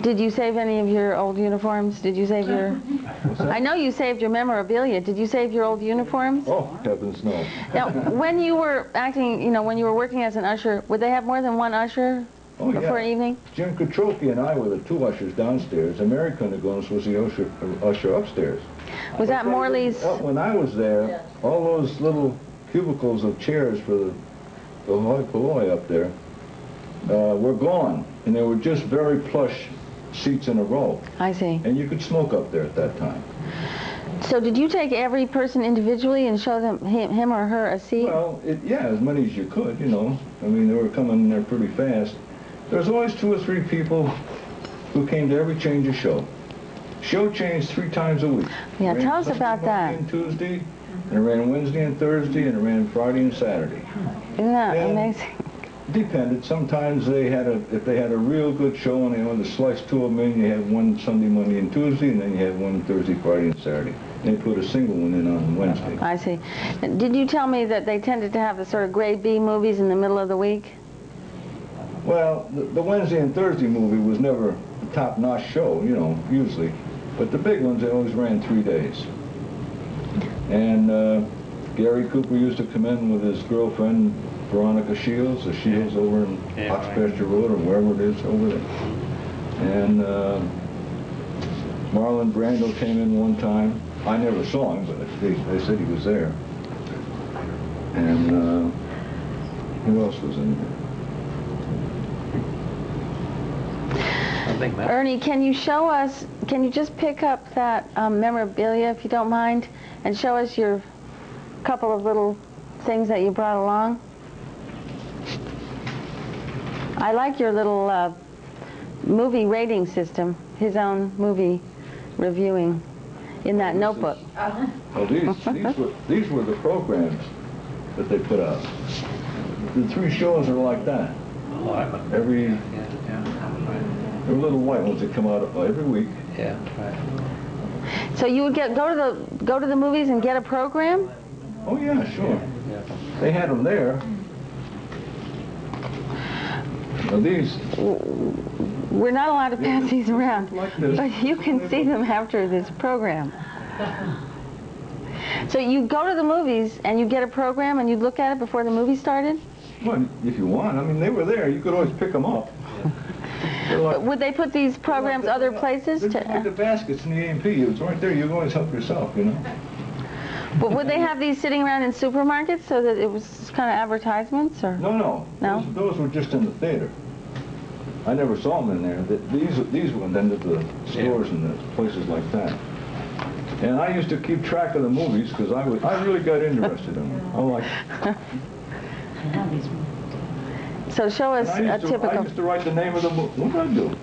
Did you save any of your old uniforms? Did you save your... What's that? I know you saved your memorabilia. Did you save your old uniforms? Oh, heavens no. Now, when you were acting, you know, when you were working as an usher, would they have more than one usher Oh, for yeah. an evening? Jim Katroki and I were the two ushers downstairs, and Mary Cunegonis was the usher upstairs. Was that Morley's... When I was there, all those little cubicles of chairs for the hoi polloi up there were gone, and they were just very plush seats in a row. I see. And you could smoke up there at that time. So did you take every person individually and show them him or her a seat? Well, yeah, as many as you could, you know. I mean, they were coming in there pretty fast. There was always 2 or 3 people who came to every change of show. Show changed 3 times a week. Yeah, It ran tell us Sunday, about Monday, that. and Tuesday, and it ran Wednesday and Thursday, and it ran Friday and Saturday. Isn't that Yeah. amazing? Depended. Sometimes they had if they had a real good show and they wanted to slice 2 of them in, you had one Sunday, Monday, and Tuesday, and then you had one Thursday, Friday, and Saturday. They put a single one in on Wednesday. I see. And did you tell me that they tended to have the sort of grade B movies in the middle of the week? Well, the Wednesday and Thursday movie was never a top-notch show, you know, usually. But the big ones, they always ran 3 days. And Gary Cooper used to come in with his girlfriend, Veronica Shields, the Shields over in Oxpasture Road or wherever it is over there. And Marlon Brando came in one time. I never saw him, but they said he was there. And who else was in there? Ernie, can you show us, can you just pick up that memorabilia, if you don't mind, and show us your couple of little things that you brought along? I like your little movie rating system, his own movie reviewing in that notebook. Oh, these were the programs that they put out. The 3 shows are like that. Oh, I remember. There were little white ones that come out every week. Yeah, right. So you would go to the movies and get a program? Oh yeah, sure. Yeah. They had them there. Now these, We're not allowed to pass these around, like this. but you can see them after this program. So you go to the movies and you get a program and you look at it before the movie started? well, if you want, I mean, they were there. You could always pick them up. They're like- Would they put these programs other places? They're like the baskets in the A&P. It's right there. You can always help yourself, you know. But would they have these sitting around in supermarkets so that it was kind of advertisements, or? No. No? Those were just in the theater. I never saw them in there. These went into the stores and the places like that. And I used to keep track of the movies because I really got interested in them. I like. So show us And a I typical. used to write the name of the movie. What did I do?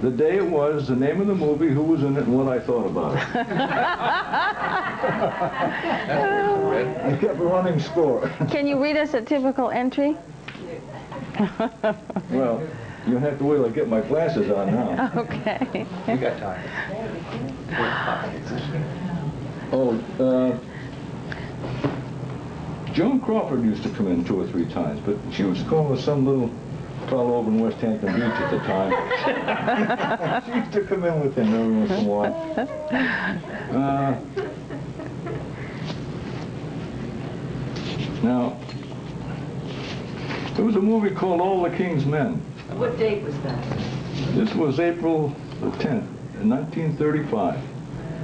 The day it was, the name of the movie, who was in it, and what I thought about it. I kept a running score. Can you read us a typical entry? Well, you'll have to wait till I get my glasses on now. Okay. You got time. Oh, Joan Crawford used to come in 2 or 3 times, but she was calling with some little fellow over in West Hampton Beach at the time. She used to come in with him every once in a while. Now, there was a movie called All the King's Men. What date was that? This was April the 10th, in 1935.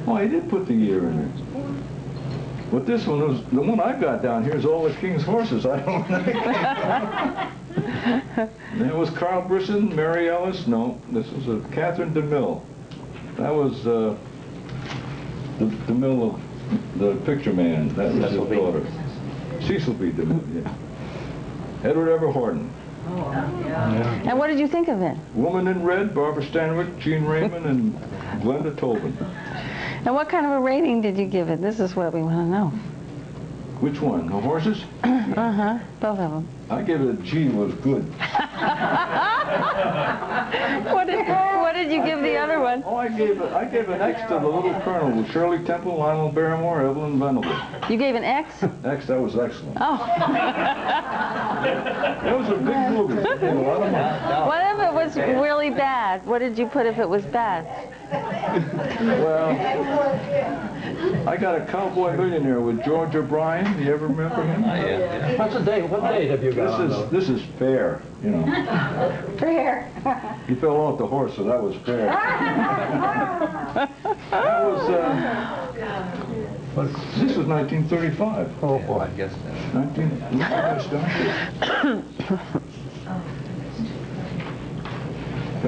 Oh, I did put the year in there. But this one was, the one I got down here is All the King's Horses. I don't know. That was Carl Brisson, Mary Ellis. No, this was Catherine DeMille. That was DeMille, the picture man. That was his daughter. Cecil B. DeMille, yeah. Edward Everhart. Oh, yeah. And what did you think of it? Woman in Red, Barbara Stanwyck, Gene Raymond, and Glenda Tobin. And what kind of a rating did you give it? This is what we want to know. Which one? The horses? Uh-huh, both of them. I gave it a G, was good. What did you give the other one? Oh, I gave an X to The Little Colonel with Shirley Temple, Lionel Barrymore, Evelyn Venable. You gave an X? X, that was excellent. Oh. That was a big movie. It made a lot of money. What if it was really bad? What did you put if it was bad? Well, I got a Cowboy Millionaire with George O'Brien. Do you ever remember him? Yeah. What's the date? What date have you got? This is fair, you know. Fair. He fell off the horse, so that was fair. That was, this was 1935. Oh, boy. I guess that.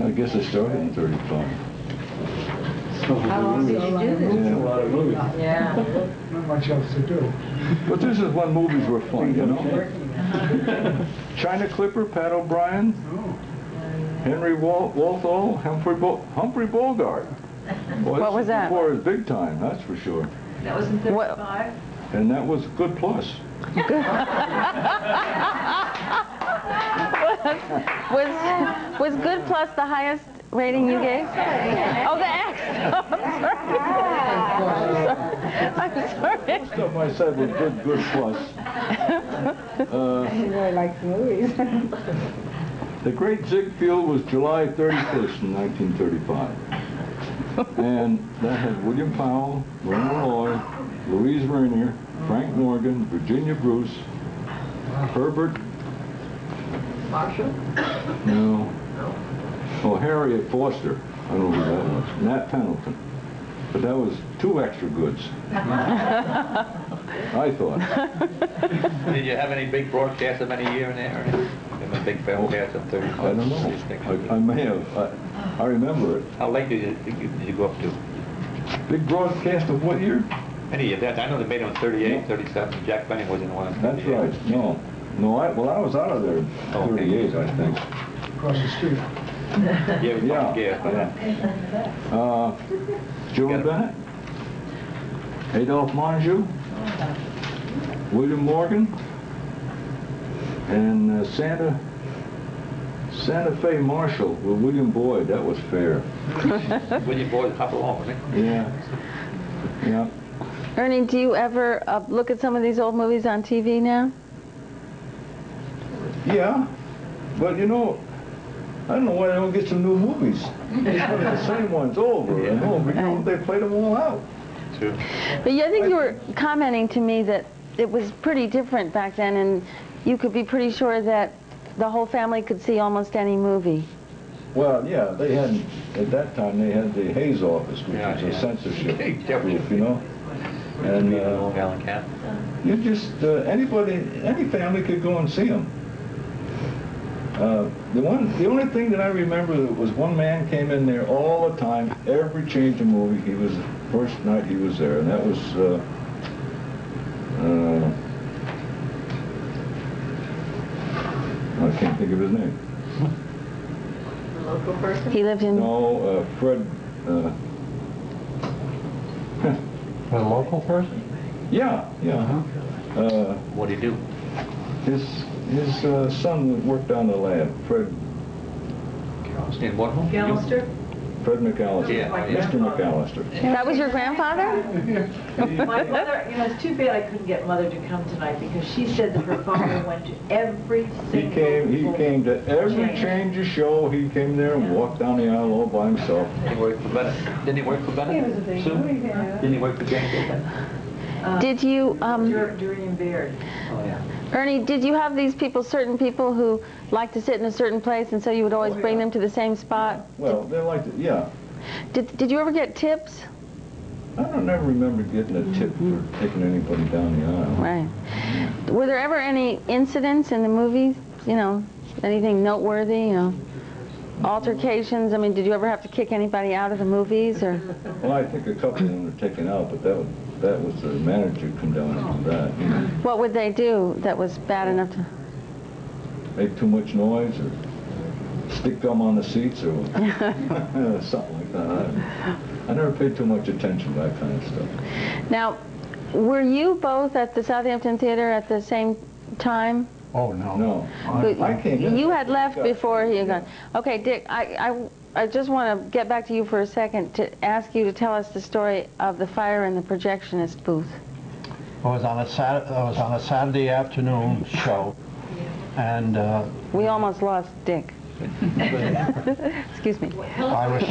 I guess I started in 35. How long did you do this? Yeah. A lot of movies. Yeah. Not much else to do. But this is when movies were fun, you know? China Clipper, Pat O'Brien, Henry Walthall, Humphrey Bogart. Boy, What was that? Before his big time, that's for sure. That was in 35? And that was Good Plus. Was Good Plus the highest rating you gave? Oh, the X. I'm sorry. Most of them I said was Good Plus. He really likes movies. The Great Ziegfeld was July 31st in 1935. And that had William Powell, Ronald Lloyd, Louise Rainier, Frank Morgan, Virginia Bruce, Herbert. Marshall? No. Oh, Harriet Foster. I don't know who that was. Nat Pendleton. But that was two extra goods. I thought. Did you have any big broadcasts of any year in there? Or anything? A big broadcast of 35? I don't know. I may have. I remember it. How late did you go up to? Big broadcast of what year? Any of that? I know they made it on 38, 37. Jack Benny was in one. That's right. No. No, I was out of there in 38, I think. Across the street. Yeah. Joan Bennett, Adolphe Monjou, William Morgan, and Santa Fe Marshall with William Boyd. That was fair. William Boyd, hop along, wasn't he? Yeah. Yeah. Ernie, do you ever look at some of these old movies on TV now? Yeah. But you know, I don't know why they don't get some new movies. They play the same ones over and over. You know, they played them all out. True. But I think you were commenting to me that it was pretty different back then, and you could be pretty sure that the whole family could see almost any movie. Well, yeah, they had, at that time, they had the Hayes office, which was a censorship group, you know? And you just, any family could go and see them. The only thing that I remember was one man came in there all the time, every change of movie. He was the first night he was there, and that was I can't think of his name. A local person? He lived in... No, Fred. A local person? Yeah. What do you do? His son worked on the lab, Fred In what home? Gallister? McAllister. Yeah, Mr. McAllister. That was your grandfather? My mother, you know, it's too bad I couldn't get Mother to come tonight because she said that her father went to every He single... came to every change of show. He came there and walked down the aisle all by himself. He worked for Bennett. Didn't he work for Bennett? He was a big Soon? movie fan. Didn't he work for James Bennett? Did you, Durian Baird. Oh, yeah. Ernie, did you have these people, certain people who like to sit in a certain place, and so you would always bring them to the same spot? Well, they liked it, yeah. Did you ever get tips? I don't ever remember getting a tip for taking anybody down the aisle. Right. Were there ever any incidents in the movies? You know, anything noteworthy? You know, altercations? I mean, did you ever have to kick anybody out of the movies, or? Well, I think a couple of them were taken out, but that was the manager come down and do that. You know. What would they do that was bad enough to? Make too much noise, or stick gum on the seats, or something like that. I never paid too much attention to that kind of stuff. Now, were you both at the Southampton Theater at the same time? Oh, no. No, But I came in. You had left before he had gone. Okay, Dick, I just want to get back to you for a second to ask you to tell us the story of the fire in the projectionist booth. It was on a Saturday afternoon show, and We almost lost Dick. Excuse me. I was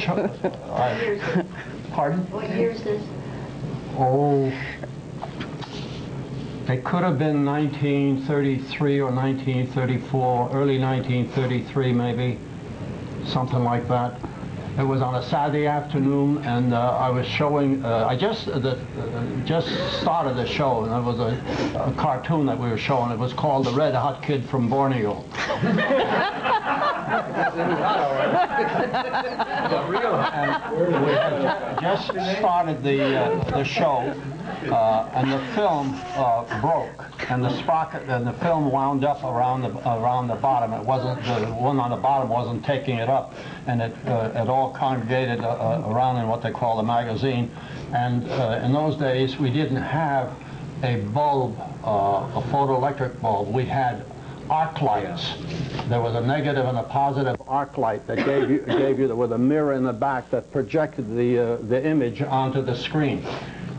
pardon? What year is this? Oh, it could have been 1933 or 1934, early 1933 maybe, something like that. It was on a Saturday afternoon, and I was showing, I just started the show, and it was a cartoon that we were showing. It was called The Red Hot Kid from Borneo. And we had just started the show, and the film broke, and the sprocket and the film wound up around the bottom. It wasn't, the one on the bottom wasn't taking it up, and it all congregated around in what they call the magazine. And in those days, we didn't have a bulb, a photoelectric bulb. We had arc lights. There was a negative and a positive arc light that gave you with a mirror in the back that projected the image onto the screen.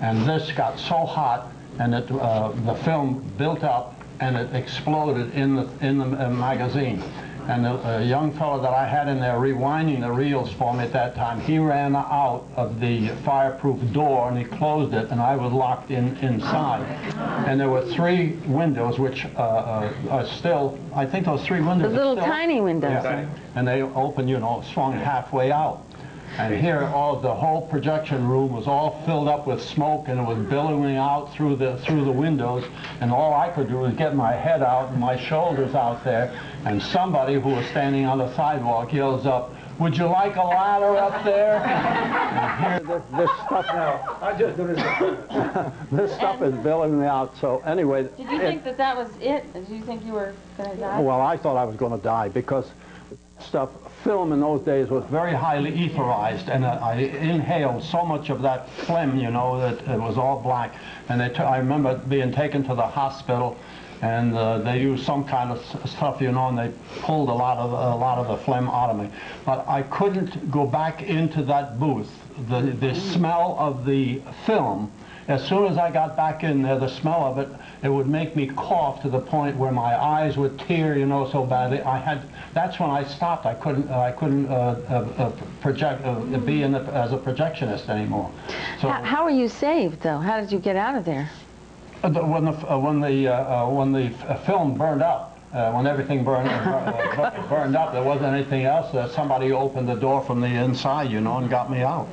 And this got so hot, and the film built up, and it exploded in the magazine. And the young fellow that I had in there rewinding the reels for me at that time, he ran out of the fireproof door and he closed it, and I was locked inside. And there were 3 windows, which are still, I think those 3 windows The little are still, tiny windows. yeah, and they open, you know, swung halfway out. And here, the whole projection room was all filled up with smoke, and it was billowing out through the windows. And all I could do was get my head out and my shoulders out there. And somebody who was standing on the sidewalk yells up, "Would you like a ladder up there?" And here, this stuff now. I just this stuff is billowing out. So anyway, Did you think that was it? Did you think you were going to die? well, I thought I was going to die because film in those days was very highly etherized, and I inhaled so much of that phlegm, you know, that it was all black. And I remember being taken to the hospital, and they used some kind of stuff, you know, and they pulled a lot of the phlegm out of me. But I couldn't go back into that booth. The smell of the film, as soon as I got back in there, the smell of it, it would make me cough to the point where my eyes would tear, you know, so badly. That's when I stopped. I couldn't be as a projectionist anymore. So How were you saved, though? How did you get out of there? when the film burned up, when everything burned up, there wasn't anything else. Somebody opened the door from the inside, you know, and got me out.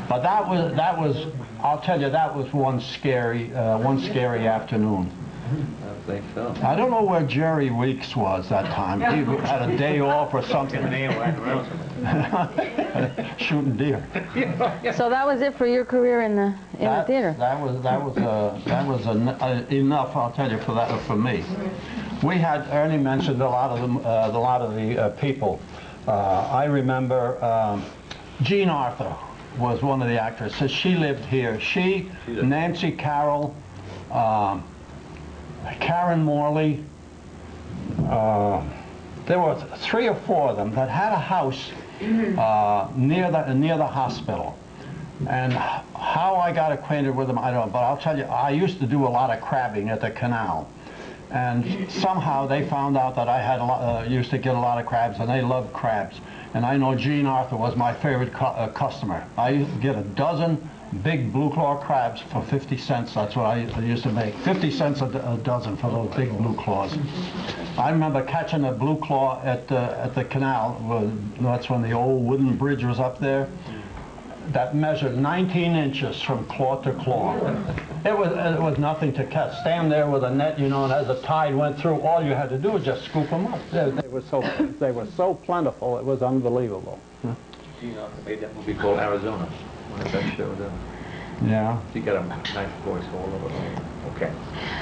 But that was, I'll tell you, that was one scary afternoon. I don't know where Jerry Weeks was that time. He had a day off or something. Shooting deer. So that was it for your career in the theater? That was enough, I'll tell you, for me. We had, Ernie mentioned a lot of the people. I remember Jean Arthur was one of the actresses. She lived here. She, Nancy Carroll, Karen Morley, there were 3 or 4 of them that had a house near the hospital. And how I got acquainted with them, I don't know, but I'll tell you, I used to do a lot of crabbing at the canal. And somehow they found out that I had used to get a lot of crabs, and they loved crabs. And I know Jean Arthur was my favorite customer. I used to get a dozen big blue claw crabs for 50 cents. That's what I used to make. 50 cents a dozen for those big blue claws. I remember catching a blue claw at the canal. That's when the old wooden bridge was up there. That measured 19 inches from claw to claw. It was nothing to catch. Stand there with a net, you know, and as the tide went through, all you had to do was just scoop them up. They were so plentiful, it was unbelievable. You know, they made that movie called Arizona. When that show done. Yeah. You got a nice voice all over. Okay.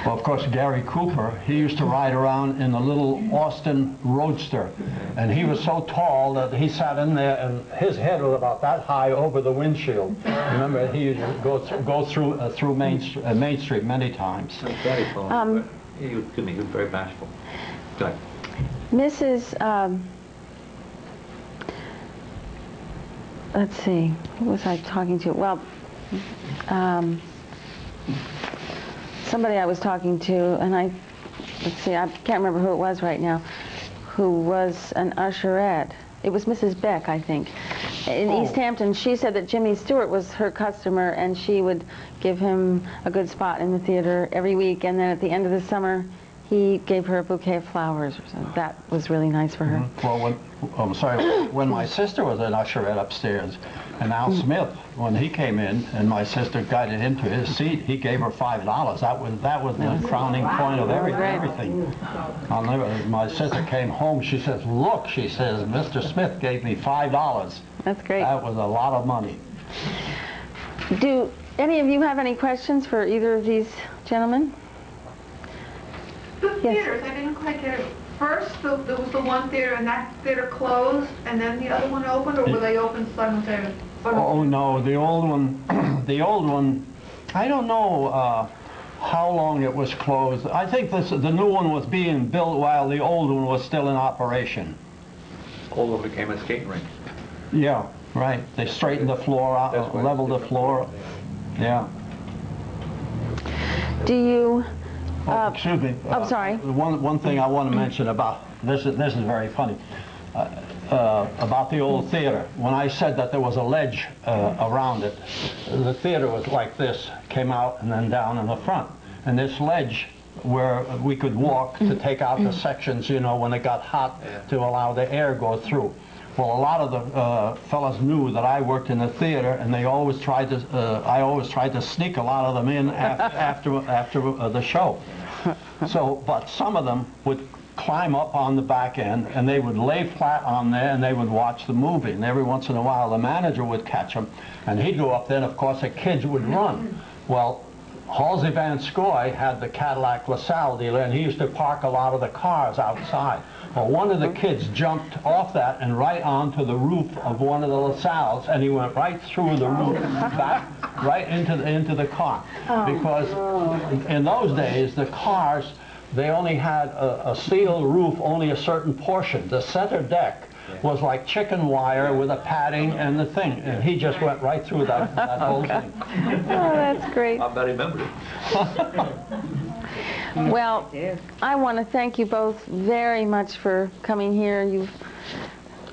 Well, of course, Gary Cooper, he used to ride around in a little Austin Roadster, and he was so tall that he sat in there, and his head was about that high over the windshield. Remember, he used to go through Main Street many times. Very fun, but he was very bashful. Go ahead. Mrs. Let's see, who was I talking to? Well, somebody I was talking to, and let's see, I can't remember who it was right now, who was an usherette. It was Mrs. Beck, I think, in East Hampton. She said that Jimmy Stewart was her customer, and she would give him a good spot in the theater every week, and then at the end of the summer, he gave her a bouquet of flowers. So that was really nice for her. Well, when my sister was an usherette upstairs, and Al Smith, when he came in and my sister guided him to his seat, he gave her $5. That was the crowning point of everything. I'll never, my sister came home, she says, look, she says, Mr. Smith gave me $5. That's great. That was a lot of money. Do any of you have any questions for either of these gentlemen? The Yes. theaters, I didn't quite get it. First, there was the one theater, and that theater closed, and then the other one opened, or were they open simultaneously? Oh no, the old one, the old one, I don't know how long it was closed. I think the new one was being built while the old one was still in operation. Old one became a skating rink. Yeah, right. They straightened the floor out, leveled the floor. Yeah. Do you... Excuse me. I'm sorry. One thing I want to mention about this is very funny. About the old theater. When I said that there was a ledge around it, the theater was like this, came out and then down in the front. And this ledge where we could walk to take out the sections, you know, when it got hot, to allow the air go through. Well, a lot of the fellas knew that I worked in the theater, and they always tried to. I always tried to sneak a lot of them in after the show. So, but some of them would climb up on the back end, and they would lay flat on there, and they would watch the movie. And every once in a while, the manager would catch them, and he'd go up there, and of course, the kids would run. Well, Halsey Van Scoy had the Cadillac LaSalle dealer, and he used to park a lot of the cars outside. Well, one of the kids jumped off that and right onto the roof of one of the LaSalles, and he went right through the roof, back right into the car. Because in those days, the cars, they only had a steel roof, only a certain portion. The center deck was like chicken wire with a padding and the thing, and he just went right through that whole thing. Oh, that's great. I bet he remembered it. Well, I want to thank you both very much for coming here. You've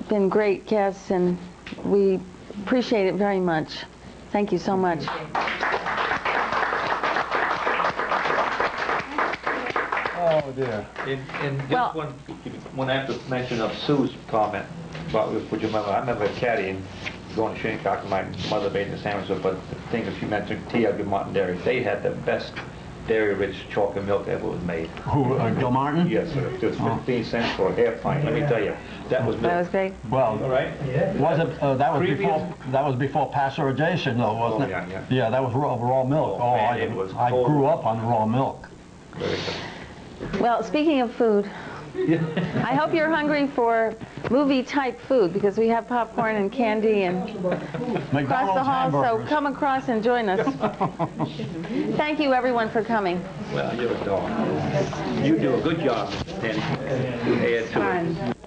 been great guests, and we appreciate it very much. Thank you so much. Oh dear. In just Well- one after mention of Sue's comment about, would you remember, I remember caddying, going to Shinnecock, my mother made the sandwiches, but the thing that she mentioned, T.W. Martin Dairy, they had the best dairy-rich chocolate milk ever was made. Who, Gilmartin? Yes, sir. Just 15 cents for a half pint. Let me tell you, that was milk. That was great. Well, All right? was it? That was before pasteurization, though, wasn't it? Yeah. Yeah, that was raw milk. Oh, man, it was I cold. grew up on raw milk. Very good. Well, speaking of food, I hope you're hungry for movie-type food, because we have popcorn and candy and across McDonald's the hall, so hamburgers. come across and join us. Thank you, everyone, for coming. Well, you're a dog. You do a good job, Danny. You add to it.